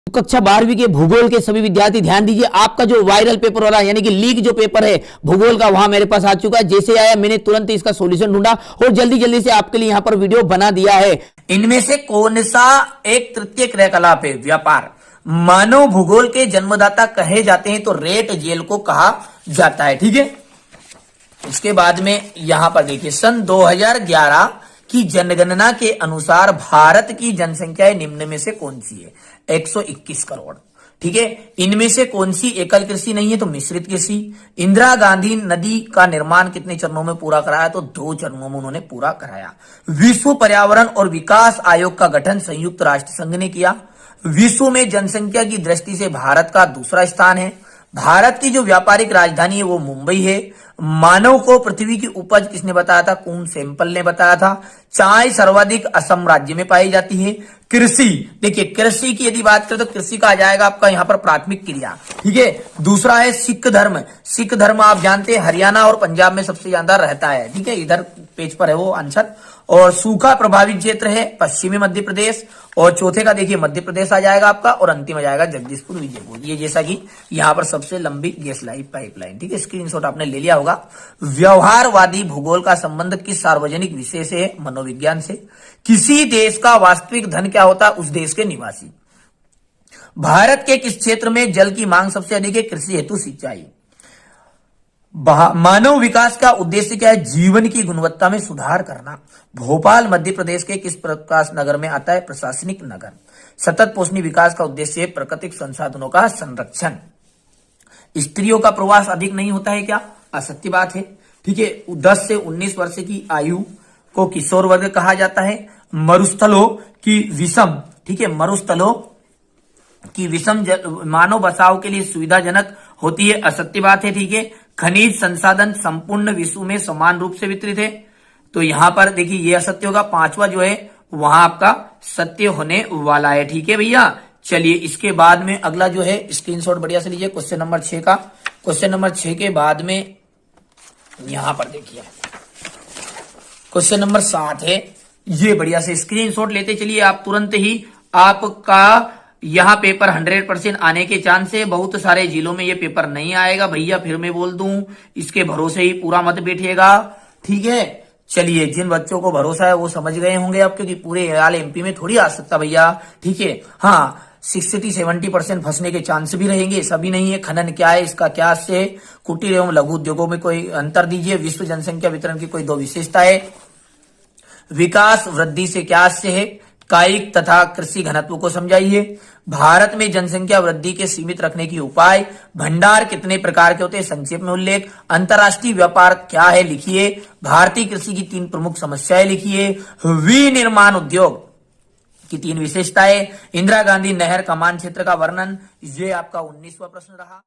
कक्षा 12वीं के भूगोल के सभी विद्यार्थी ध्यान दीजिए। आपका जो वायरल पेपर हो रहा है यानी कि लीक जो पेपर है भूगोल का, वहां मेरे पास आ चुका है। जैसे आया मैंने तुरंत इसका सॉल्यूशन ढूंढा और जल्दी जल्दी से आपके लिए यहां पर वीडियो बना दिया है। इनमें से कौन सा एक तृतीय क्रियाकलाप है? व्यापार। मानव भूगोल के जन्मदाता कहे जाते हैं तो रेट जेल को कहा जाता है। ठीक है, इसके बाद में यहां पर देखिए, सन 2011 की जनगणना के अनुसार भारत की जनसंख्या निम्न में से कौन सी है? 121 करोड़। ठीक है, इनमें से कौन सी एकल कृषि नहीं है? तो मिश्रित कृषि। इंदिरा गांधी नदी का निर्माण कितने चरणों में पूरा कराया? तो 2 चरणों में उन्होंने पूरा कराया। विश्व पर्यावरण और विकास आयोग का गठन संयुक्त राष्ट्र संघ ने किया। विश्व में जनसंख्या की दृष्टि से भारत का दूसरा स्थान है। भारत की जो व्यापारिक राजधानी है वो मुंबई है। मानव को पृथ्वी की उपज किसने बताया था? कौन सैंपल ने बताया था। चाय सर्वाधिक असम राज्य में पाई जाती है। कृषि, देखिए कृषि की यदि बात करें तो कृषि का आ जाएगा आपका यहां पर प्राथमिक क्रिया। ठीक है, दूसरा है सिख धर्म। सिख धर्म आप जानते हैं हरियाणा और पंजाब में सबसे ज्यादा रहता है। ठीक है, इधर पेज पर है वो आंसर। और सूखा प्रभावित क्षेत्र है पश्चिमी मध्य प्रदेश। और चौथे का देखिए मध्य प्रदेश आ जाएगा आपका, और अंतिम आ जाएगा जगदीशपुर विजयपुर। ये जैसा कि यहां पर सबसे लंबी गैस लाइन पाइपलाइन। ठीक है, स्क्रीनशॉट आपने ले लिया होगा। व्यवहारवादी भूगोल का संबंध किस सार्वजनिक विषय से है? मनोविज्ञान से। किसी देश का वास्तविक धन क्या होता है? उस देश के निवासी। भारत के किस क्षेत्र में जल की मांग सबसे अधिक है? कृषि हेतु सिंचाई। मानव विकास का उद्देश्य क्या है? जीवन की गुणवत्ता में सुधार करना। भोपाल मध्य प्रदेश के किस प्रकाश नगर में आता है? प्रशासनिक नगर। सतत पोषणीय विकास का उद्देश्य है प्राकृतिक संसाधनों का संरक्षण। स्त्रियों का प्रवास अधिक नहीं होता है क्या? असत्य बात है। ठीक है, 10 से 19 वर्ष की आयु को किशोर वर्ग कहा जाता है। मरुस्थलों की विषम, ठीक है, मरुस्थलों की विषम मानव बसाव के लिए सुविधाजनक होती है। असत्य बात है। ठीक है, खनिज संसाधन संपूर्ण विश्व में समान रूप से वितरित है। तो यहां पर देखिए ये असत्य होगा। 5वां जो है वहां आपका सत्य होने वाला है। ठीक है भैया, चलिए इसके बाद में अगला जो है स्क्रीनशॉट बढ़िया से लीजिए क्वेश्चन नंबर 6 का। क्वेश्चन नंबर 6 के बाद में यहां पर देखिए क्वेश्चन नंबर 7 है। ये बढ़िया से स्क्रीनशॉट लेते चलिए आप, तुरंत ही आपका यहां पेपर 100% आने के चांस है। बहुत सारे जिलों में ये पेपर नहीं आएगा भैया, फिर मैं बोल दूं, इसके भरोसे ही पूरा मत बैठिएगा। ठीक है, चलिए जिन बच्चों को भरोसा है वो समझ गए होंगे अब, क्योंकि पूरे आल एमपी में थोड़ी आ सकता भैया। ठीक है, हाँ 60-70% फंसने के चांस भी रहेंगे, सभी नहीं है। खनन क्या है, इसका क्या से? कुटीर एवं लघु उद्योगों में कोई अंतर दीजिए। विश्व जनसंख्या वितरण की कोई 2 विशेषता है। विकास वृद्धि से क्या से है? कायिक तथा कृषि घनत्व को समझाइए। भारत में जनसंख्या वृद्धि के सीमित रखने की उपाय। भंडार कितने प्रकार के होते हैं? संक्षेप में उल्लेख। अंतर्राष्ट्रीय व्यापार क्या है? लिखिए। भारतीय कृषि की 3 प्रमुख समस्याएं लिखिए। विनिर्माण उद्योग की 3 विशेषताएं। इंदिरा गांधी नहर कमान क्षेत्र का वर्णन। ये आपका 19वां प्रश्न रहा।